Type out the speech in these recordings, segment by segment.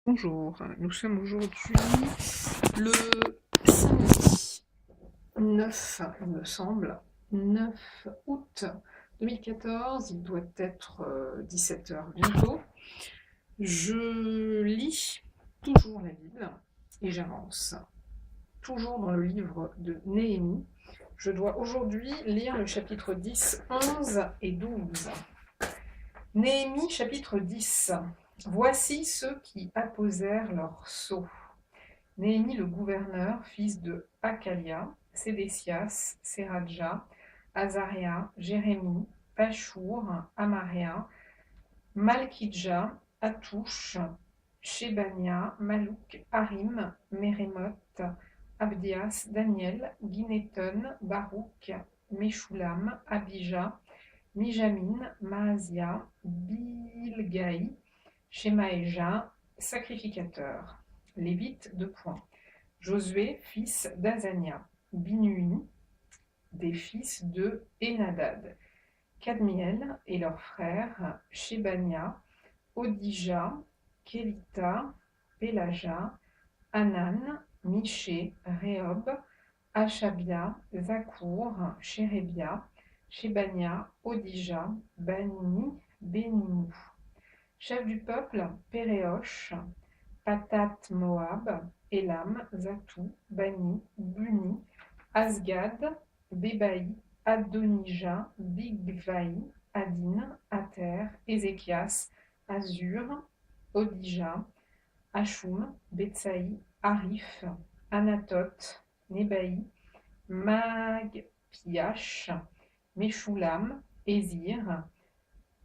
Bonjour, nous sommes aujourd'hui le samedi 9, il me semble, 9 août 2014, il doit être 17 heures bientôt. Je lis toujours la Bible et j'avance, toujours dans le livre de Néhémie. Je dois aujourd'hui lire le chapitre 10, 11 et 12. Néhémie chapitre 10. Voici ceux qui apposèrent leur sceau. Néhémie le gouverneur, fils de Hakalia, Sédécias, Séradja, Azaria, Jérémie, Pachour, Amaria, Malkidja, Hatouche, Shébania, Malouk, Harim, Mérémoth, Abdias, Daniel, Guinéton, Barouk, Meshoulam, Abija, Mijamin, Maazia, Bilgaï, Shemaéja, sacrificateur. Lévite, 2 points. Josué, fils d'Azania. Binui, des fils de Enadad. Kadmiel et leurs frères, Shébania, Odija, Kélita, Pélaja, Hanan, Miché, Rehob, Achabia, Zakour, Chérébia, Shébania, Odija, Bani, Béninou. Chef du peuple, Péréosh, Patat Moab, Élam, Zatou, Bani, Buni, Asgad, Bébaï, Adonija, Bigvaï, Adin, Ater, Ézéchias, Azur, Odija, Hachum, Betsaï, Arif, Anatot, Nebaï, Magpiach, Meshoulam, Ézir,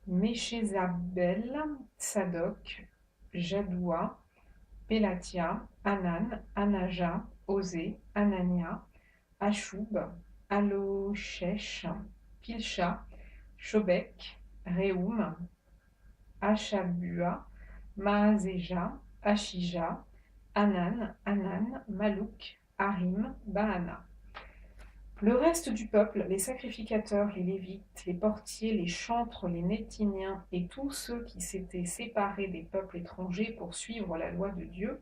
Méchézabel, Sadok, Jadoua, Pélatia, Hanan, Anaja, Osée, Anania, Achoub, Aloshech, Pilcha, Shobek, Rehoum, Achabua, Maazéja, Achija, Hanan, Malouk, Harim, Baana. Le reste du peuple, les sacrificateurs, les lévites, les portiers, les chantres, les Néthiniens et tous ceux qui s'étaient séparés des peuples étrangers pour suivre la loi de Dieu,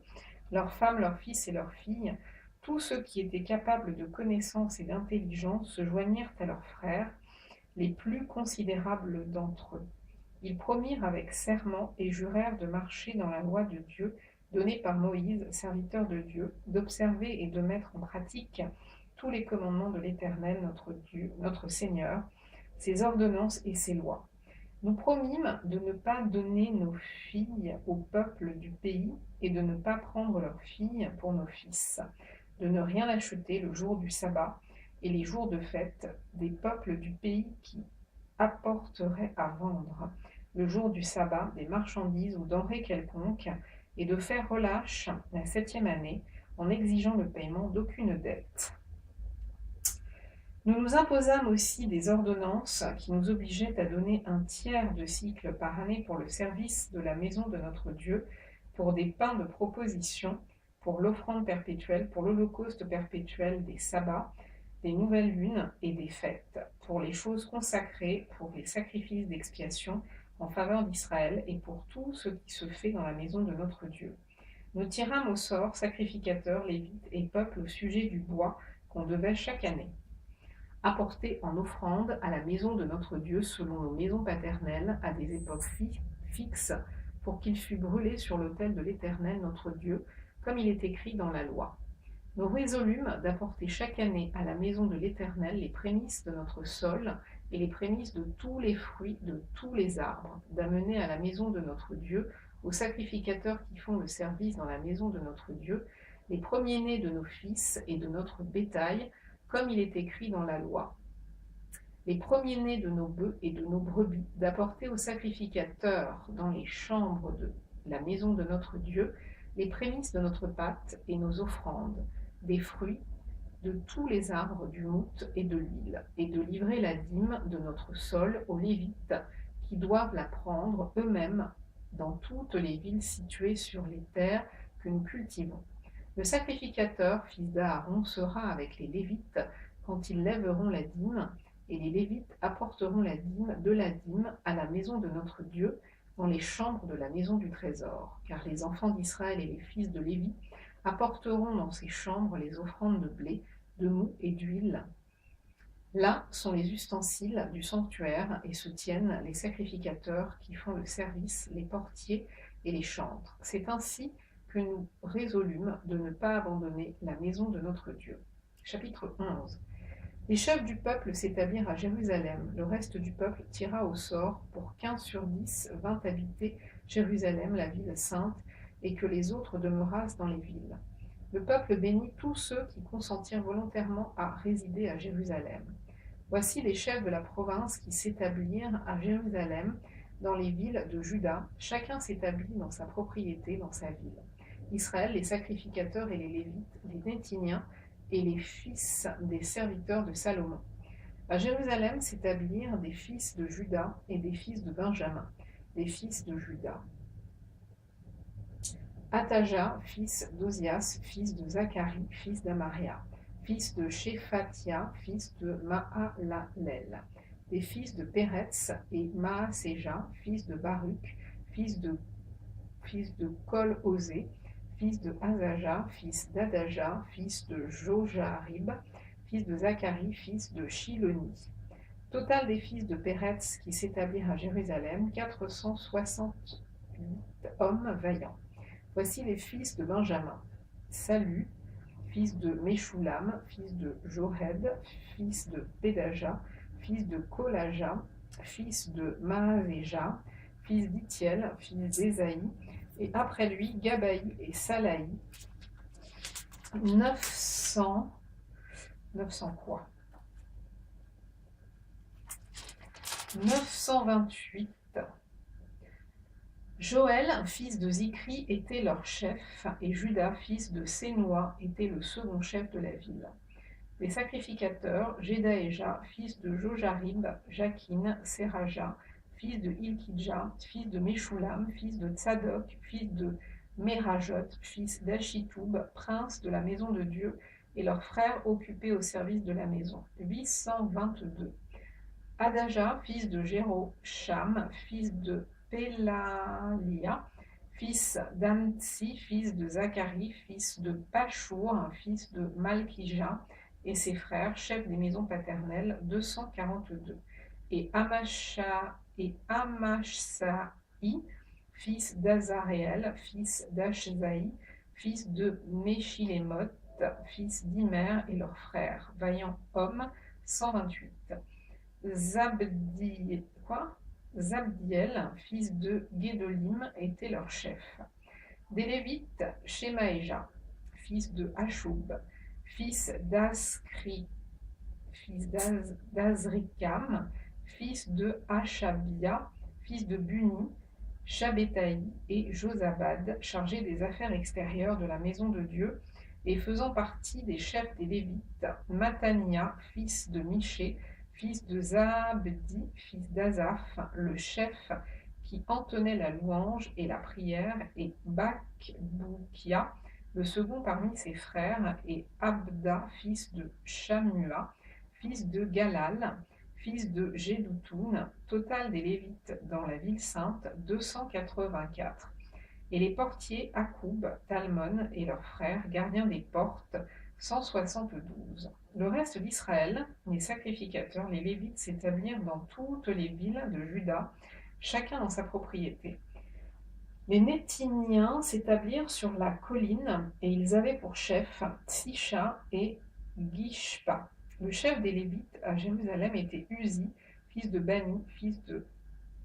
leurs femmes, leurs fils et leurs filles, tous ceux qui étaient capables de connaissance et d'intelligence se joignirent à leurs frères, les plus considérables d'entre eux. Ils promirent avec serment et jurèrent de marcher dans la loi de Dieu donnée par Moïse, serviteur de Dieu, d'observer et de mettre en pratique tous les commandements de l'Éternel, notre Dieu, notre Seigneur, ses ordonnances et ses lois. Nous promîmes de ne pas donner nos filles au peuple du pays et de ne pas prendre leurs filles pour nos fils, de ne rien acheter le jour du sabbat et les jours de fête des peuples du pays qui apporteraient à vendre le jour du sabbat des marchandises ou denrées quelconques, et de faire relâche la 7e année en exigeant le paiement d'aucune dette. Nous nous imposâmes aussi des ordonnances qui nous obligeaient à donner un tiers de cycle par année pour le service de la maison de notre Dieu, pour des pains de proposition, pour l'offrande perpétuelle, pour l'holocauste perpétuel des sabbats, des nouvelles lunes et des fêtes, pour les choses consacrées, pour les sacrifices d'expiation en faveur d'Israël et pour tout ce qui se fait dans la maison de notre Dieu. Nous tirâmes au sort sacrificateurs, lévites et peuples au sujet du bois qu'on devait chaque année apporté en offrande à la maison de notre Dieu selon nos maisons paternelles à des époques fixes pour qu'il fût brûlé sur l'autel de l'Éternel notre Dieu, comme il est écrit dans la loi. Nous résolûmes d'apporter chaque année à la maison de l'Éternel les prémices de notre sol et les prémices de tous les fruits de tous les arbres, d'amener à la maison de notre Dieu, aux sacrificateurs qui font le service dans la maison de notre Dieu, les premiers-nés de nos fils et de notre bétail, comme il est écrit dans la loi. Les premiers-nés de nos bœufs et de nos brebis, d'apporter aux sacrificateurs dans les chambres de la maison de notre Dieu les prémices de notre pâte et nos offrandes, des fruits de tous les arbres du mout et de l'huile, et de livrer la dîme de notre sol aux Lévites, qui doivent la prendre eux-mêmes dans toutes les villes situées sur les terres que nous cultivons. Le sacrificateur, fils d'Aaron, sera avec les Lévites quand ils lèveront la dîme, et les Lévites apporteront la dîme de la dîme à la maison de notre Dieu, dans les chambres de la maison du trésor, car les enfants d'Israël et les fils de Lévi apporteront dans ces chambres les offrandes de blé, de mou et d'huile. Là sont les ustensiles du sanctuaire et se tiennent les sacrificateurs qui font le service, les portiers et les chantres. C'est ainsi que nous résolûmes de ne pas abandonner la maison de notre Dieu. Chapitre 11. Les chefs du peuple s'établirent à Jérusalem. Le reste du peuple tira au sort pour qu'1 sur 10 vint habiter Jérusalem, la ville sainte, et que les autres demeurassent dans les villes. Le peuple bénit tous ceux qui consentirent volontairement à résider à Jérusalem. Voici les chefs de la province qui s'établirent à Jérusalem, dans les villes de Juda. Chacun s'établit dans sa propriété, dans sa ville. Israël, les sacrificateurs et les Lévites, les Néthiniens, et les fils des serviteurs de Salomon. À Jérusalem s'établirent des fils de Juda et des fils de Benjamin, des fils de Juda. Ataja, fils d'Ozias, fils de Zacharie, fils d'Amaria, fils de Shephatia, fils de Mahalalel, des fils de Péretz et Maaséja, fils de Baruch, fils de Kol-Osé, fils de Azaja, fils d'Adaja, fils de Jojarib, fils de Zacharie, fils de Shiloni. Total des fils de Péretz qui s'établirent à Jérusalem, 468 hommes vaillants. Voici les fils de Benjamin. Salu, fils de Meshulam, fils de Johed, fils de Pédaja, fils de Kolaja, fils de Maaséja, fils d'Itiel, fils d'Ésaïe, et après lui, Gabaï et Salaï, 900 quoi 928. Joël, fils de Zikri, était leur chef, et Judas, fils de Sénoa, était le second chef de la ville. Les sacrificateurs, Jedaéja, fils de Jojarib, Jakin, Seraja, fils de Ilkidja, fils de Meshulam, fils de Tsadok, fils de Merajot, fils d'Achitoub, prince de la maison de Dieu, et leurs frères occupés au service de la maison. 822. Adaja, fils de Jérosham, fils de Pélalia, fils d'Amtsi, fils de Zacharie, fils de Pachour, fils de Malkija, et ses frères, chefs des maisons paternelles, 242. Et Amashsaï, fils d'Azaréel, fils d'Ashzaï, fils de Meshilémoth, fils d'Imer, et leurs frères, vaillants hommes, 128. Zabdiel, fils de Guédolim, était leur chef. Des Lévites, Shemaéja, fils de Hashub, fils d'Askri, fils d'Azrikam, fils de Hashabia, fils de Buni, Shabbétaï et Josabad, chargés des affaires extérieures de la maison de Dieu, et faisant partie des chefs des Lévites, Matania, fils de Miché, fils de Zabdi, fils d'Azaph, le chef qui entonnait la louange et la prière, et Bakboukia, le second parmi ses frères, et Abda, fils de Shamua, fils de Galal, fils de Jédoutoun, total des Lévites dans la ville sainte, 284. Et les portiers Akoub, Talmon et leurs frères, gardiens des portes, 172. Le reste d'Israël, les sacrificateurs, les Lévites, s'établirent dans toutes les villes de Juda, chacun dans sa propriété. Les Néthiniens s'établirent sur la colline, et ils avaient pour chef Tsisha et Gishpa. Le chef des Lévites à Jérusalem était Uzi, fils de Bani, fils de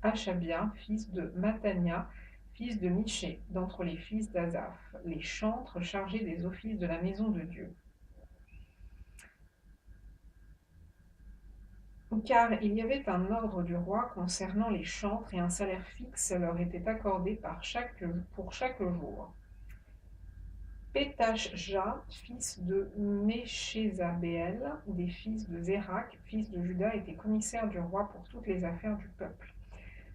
Hashabia, fils de Matania, fils de Miché, d'entre les fils d'Azaph, les chantres chargés des offices de la maison de Dieu. Car il y avait un ordre du roi concernant les chantres, et un salaire fixe leur était accordé pour chaque jour. Pétachja, fils de Méchézabéel, des fils de Zérak, fils de Juda, était commissaire du roi pour toutes les affaires du peuple.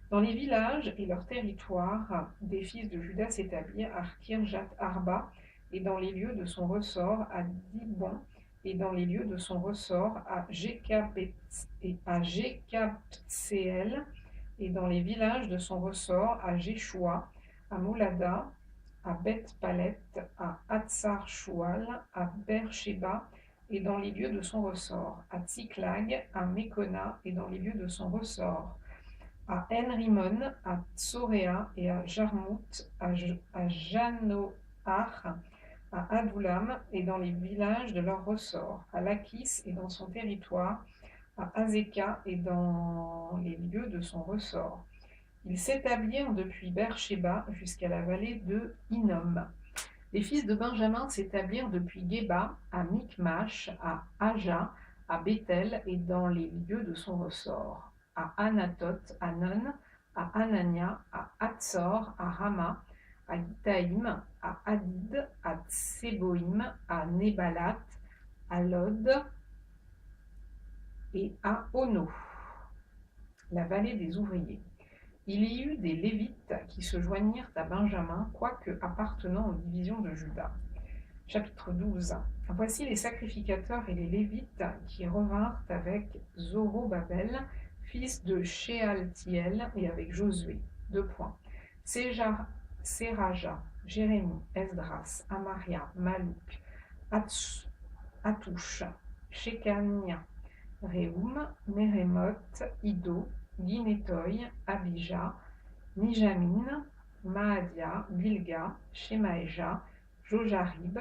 Dans les villages et leurs territoires, des fils de Juda s'établirent à Kirjat Arba, et dans les lieux de son ressort à Dibon, et dans les lieux de son ressort à Jékabtseel, et dans les villages de son ressort, à Jéchoua, à Moulada, à Beth-Palet, à Hatzar-Shual, à Beer-Sheba, et dans les lieux de son ressort, à Tsiklag, à Mekona, et dans les lieux de son ressort, à En-Rimon, à Tsoréa, et à Jarmout, à Janoar, à Adoulam, et dans les villages de leur ressort, à Lachis, et dans son territoire, à Azeka, et dans les lieux de son ressort. Ils s'établirent depuis Beer-Sheba jusqu'à la vallée de Hinnom. Les fils de Benjamin s'établirent depuis Géba, à Michmash, à Aja, à Bethel et dans les lieux de son ressort, à Anatoth, à Non, à Anania, à Hatzor, à Rama, à Gitaïm, à Hadid, à Tseboïm, à Nebalat, à Lod et à Ono, la vallée des ouvriers. Il y eut des Lévites qui se joignirent à Benjamin, quoique appartenant aux divisions de Juda. Chapitre 12. Voici les sacrificateurs et les Lévites qui revinrent avec Zorobabel, fils de Shealtiel, et avec Josué. 2 points. Séraja, Jérémie, Esdras, Amaria, Malouk, Hatouch, Shekania, Réoum, Mérémoth, Ido, Guinétoï, Abija, Mijamin, Maadia, Bilga, Shemaéja, Jojarib,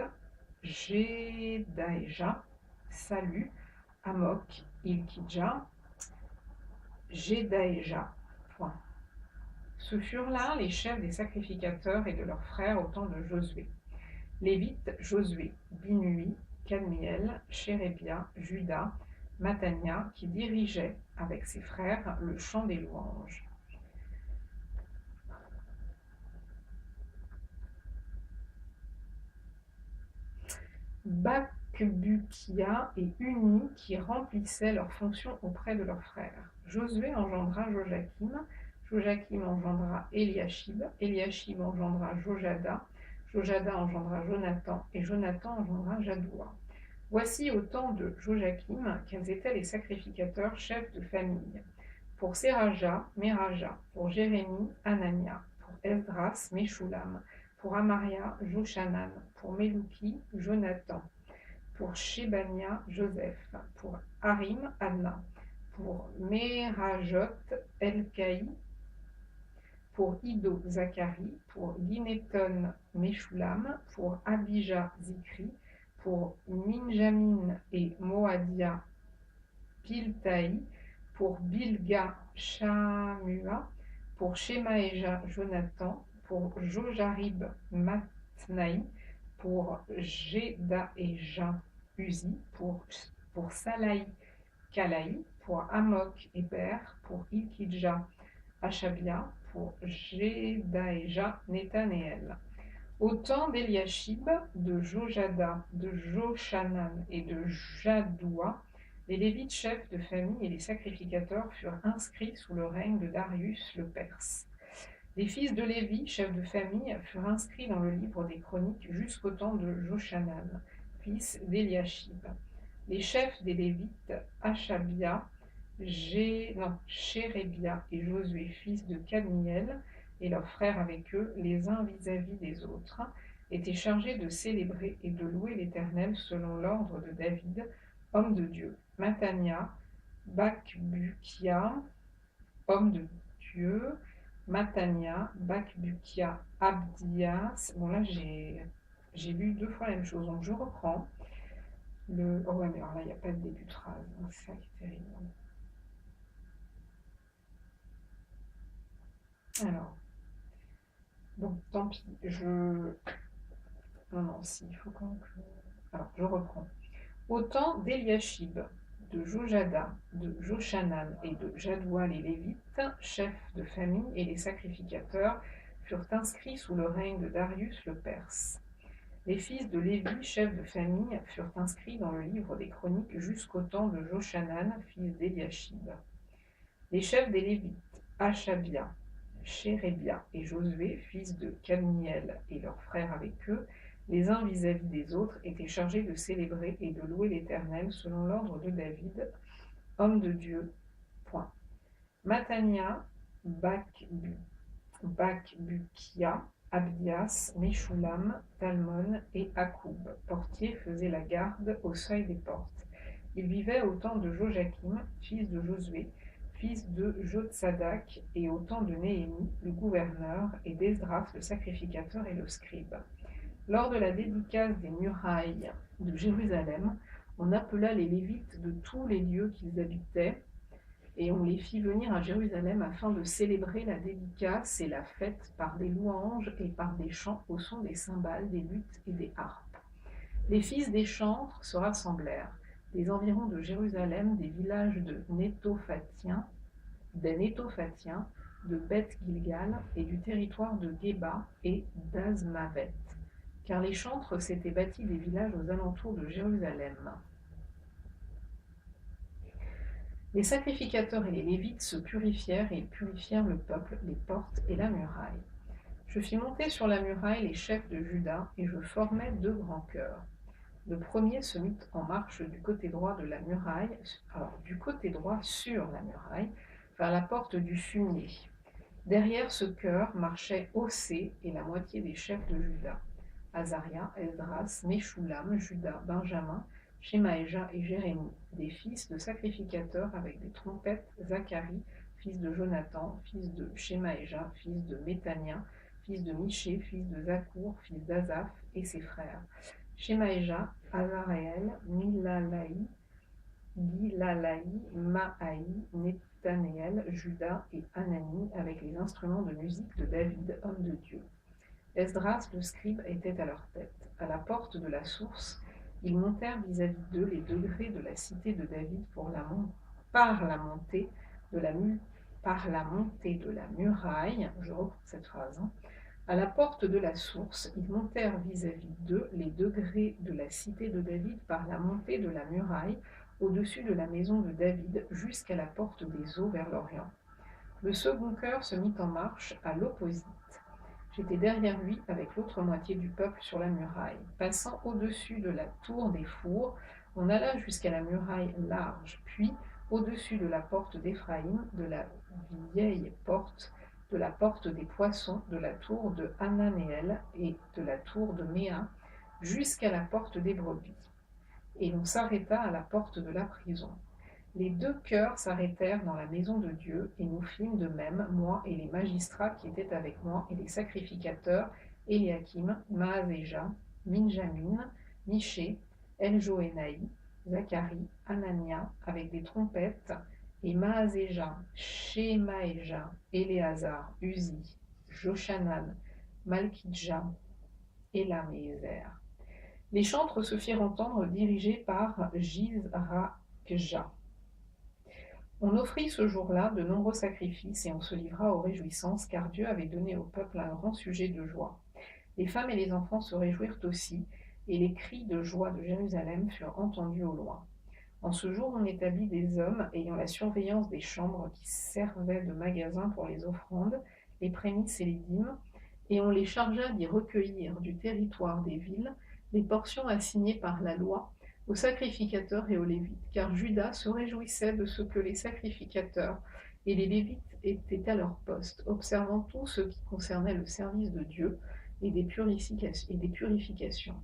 Jedaéja, Salu, Amok, Ilkidja, Jedaéja. Point. Ce furent là les chefs des sacrificateurs et de leurs frères au temps de Josué. Lévites, Josué, Binui, Kadmiel, Chérébia, Juda, Matania, qui dirigeait avec ses frères le chant des louanges. Bakbukia et Uni qui remplissaient leurs fonctions auprès de leurs frères. Josué engendra Joachim, Joachim engendra Eliashib, Eliashib engendra Jojada, Jojada engendra Jonathan, et Jonathan engendra Jadoua. Voici au temps de Joachim quels étaient les sacrificateurs chefs de famille. Pour Séraja, Méraja, pour Jérémie, Anania, pour Esdras, Meshulam, pour Amaria, Joshanan, pour Melouki, Jonathan, pour Shebania, Joseph, pour Harim, Anna, pour Merajot, Elkaï, pour Ido, Zacharie, pour Guinéton, Meshulam, pour Abija, Zikri, pour Minjamin et Moadia, Piltaï, pour Bilga, Shamua, pour Shemaéja, Jonathan, pour Jojarib, Matnaï, pour Jedaéja, Uzi, pour Salaï, Kalaï, pour Amok, Héber, pour Ilkidja, Achabia, pour Jedaéja, Nethanéel. Au temps d'Eliashib, de Jojada, de Joshanan et de Jadoua, les Lévites chefs de famille et les sacrificateurs furent inscrits sous le règne de Darius le Perse. Les fils de Lévi, chefs de famille, furent inscrits dans le livre des Chroniques jusqu'au temps de Joshanan, fils d'Eliashib. Les chefs des Lévites, Achabia, Chérébia et Josué, fils de Kadmiel, et leurs frères avec eux, les uns vis-à-vis des autres, étaient chargés de célébrer et de louer l'Éternel selon l'ordre de David, homme de Dieu. Matania, Bakbukia, homme de Dieu, Matania, Bakbukia, Abdias. Bon là j'ai lu 2 fois la même chose, donc je reprends. Oh ouais, mais alors là il n'y a pas de début de phrase, c'est ça qui est terrible. Alors, donc tant pis, non, si, il faut quand même que... Alors, je reprends. Au temps d'Eliashib, de Jojada, de Joshanan et de Jadoua les Lévites, chefs de famille et les sacrificateurs, furent inscrits sous le règne de Darius le Perse. Les fils de Lévi, chefs de famille, furent inscrits dans le livre des Chroniques jusqu'au temps de Joshanan, fils d'Eliashib. Les chefs des Lévites, Achabia, Chérébia et Josué, fils de Kadmiel et leurs frères avec eux, les uns vis-à-vis des autres, étaient chargés de célébrer et de louer l'Éternel selon l'ordre de David, homme de Dieu. Point. Matania, Bakbukia, Abdias, Meshulam, Talmon et Akoub, portiers, faisaient la garde au seuil des portes. Ils vivaient au temps de Joachim, fils de Josué, fils de Jotsadak, et au temps de Néhémie, le gouverneur, et d'Esdras, le sacrificateur et le scribe. Lors de la dédicace des murailles de Jérusalem, on appela les Lévites de tous les lieux qu'ils habitaient, et on les fit venir à Jérusalem afin de célébrer la dédicace et la fête par des louanges et par des chants au son des cymbales, des luttes et des harpes. Les fils des chantres se rassemblèrent des environs de Jérusalem, des villages des Nétophatiens, de Beth-Gilgal et du territoire de Géba et d'Azmavet, car les chantres s'étaient bâtis des villages aux alentours de Jérusalem. Les sacrificateurs et les Lévites se purifièrent et ils purifièrent le peuple, les portes et la muraille. Je fis monter sur la muraille les chefs de Juda et je formai 2 grands chœurs. Le premier se mit en marche du côté droit de la muraille, du côté droit sur la muraille, vers la porte du fumier. Derrière ce chœur marchaient Ossée et la moitié des chefs de Juda, Azaria, Esdras, Meshulam, Juda, Benjamin, Shemaïja et Jérémie, des fils de sacrificateurs avec des trompettes, Zacharie, fils de Jonathan, fils de Shemaïja, fils de Méthania, fils de Miché, fils de Zakour, fils d'Azaph et ses frères. Shemaïja, Azaraël, Gilalaï, Mahaï, Nethanéel, Juda et Anani, avec les instruments de musique de David, homme de Dieu. Esdras, le scribe, était à leur tête. À la porte de la source, ils montèrent vis-à-vis d'eux les degrés de la cité de David par la montée de la muraille. Je reprends cette phrase. À la porte de la source, ils montèrent vis-à-vis d'eux les degrés de la cité de David par la montée de la muraille au-dessus de la maison de David jusqu'à la porte des eaux vers l'Orient. Le second chœur se mit en marche à l'opposite. J'étais derrière lui avec l'autre moitié du peuple sur la muraille. Passant au-dessus de la tour des fours, on alla jusqu'à la muraille large, puis au-dessus de la porte d'Éphraïm, de la vieille porte, de la porte des poissons, de la tour de Hananéel et de la tour de Méa, jusqu'à la porte des brebis. Et l'on s'arrêta à la porte de la prison. Les 2 chœurs s'arrêtèrent dans la maison de Dieu, et nous fîmes de même, moi et les magistrats qui étaient avec moi, et les sacrificateurs, Éliakim, Maazéja, Minjamin, Miché, Eljoénaï, Zacharie, Anania, avec des trompettes, et Maazéja, Shemaéja, Éléazar, Uzi, Joshanan, Malkidja, Élam et Ézer. Les chantres se firent entendre, dirigés par Jizrakja. On offrit ce jour-là de nombreux sacrifices et on se livra aux réjouissances, car Dieu avait donné au peuple un grand sujet de joie. Les femmes et les enfants se réjouirent aussi, et les cris de joie de Jérusalem furent entendus au loin. En ce jour, on établit des hommes ayant la surveillance des chambres qui servaient de magasins pour les offrandes, les prémices et les dîmes, et on les chargea d'y recueillir du territoire des villes les portions assignées par la loi aux sacrificateurs et aux Lévites, car Juda se réjouissait de ce que les sacrificateurs et les Lévites étaient à leur poste, observant tout ce qui concernait le service de Dieu et des purifications.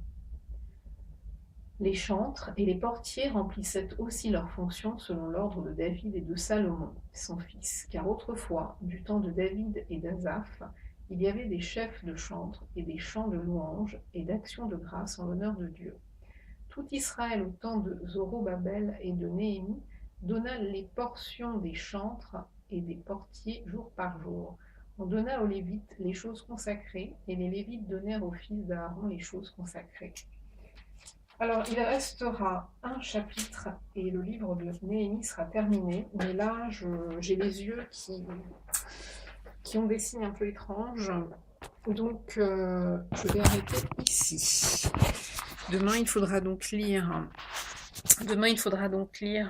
Les chantres et les portiers remplissaient aussi leurs fonctions selon l'ordre de David et de Salomon, son fils, car autrefois, du temps de David et d'Azaph, il y avait des chefs de chantres et des chants de louanges et d'actions de grâce en l'honneur de Dieu. Tout Israël au temps de Zorobabel et de Néhémie donna les portions des chantres et des portiers jour par jour. On donna aux Lévites les choses consacrées et les Lévites donnèrent aux fils d'Aaron les choses consacrées. Alors, il restera un chapitre et le livre de Néhémie sera terminé, mais là, j'ai les yeux qui ont des signes un peu étranges, donc je vais arrêter ici. Demain, il faudra donc lire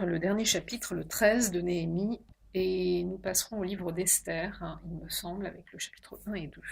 le dernier chapitre, le 13 de Néhémie, et nous passerons au livre d'Esther, il me semble, avec le chapitre 1 et 2.